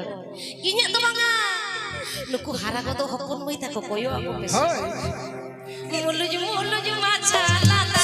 hor. Inya to manga. Nuku hara ko to hopon moi ta ko koyo aku bes. Mulu ju macha lala.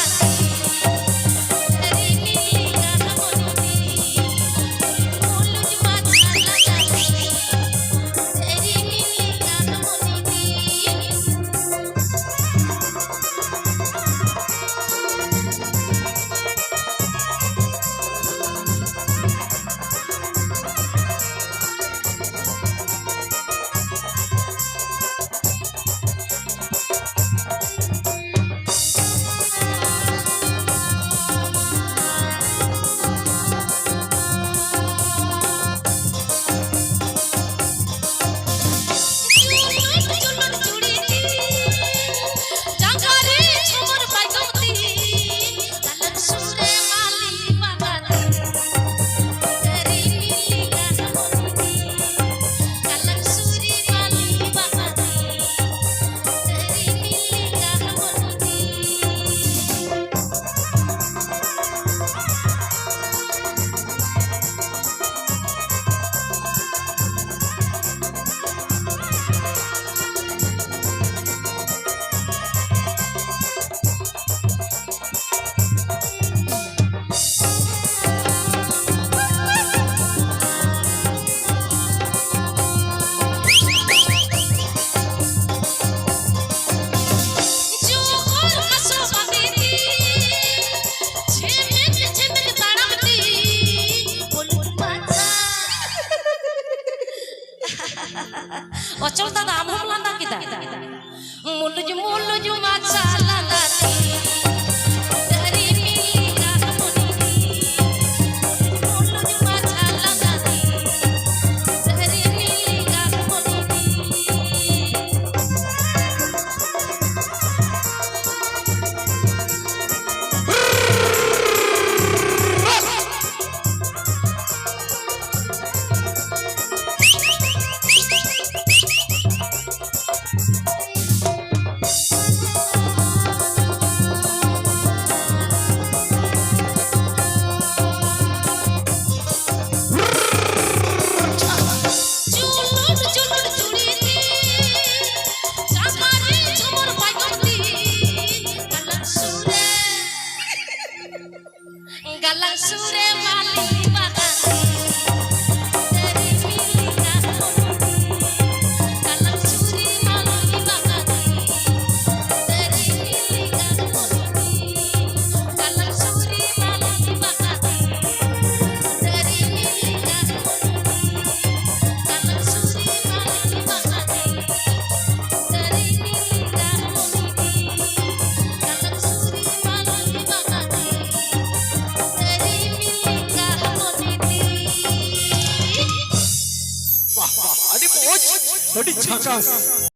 Ocol tak ada amrum landa kita. Mulu ju macha landa dari milika monini. Mulu ju macha landa dari milika monini. Galang sure mali bagati dari milika monini. Galang sure mali bagati dari milika monini. Galang sure mali bagati dari milika monini. Galang sure mali bagati dari milika monini. Galang sure mali bagati. Wah, adik coach, tadi cakas.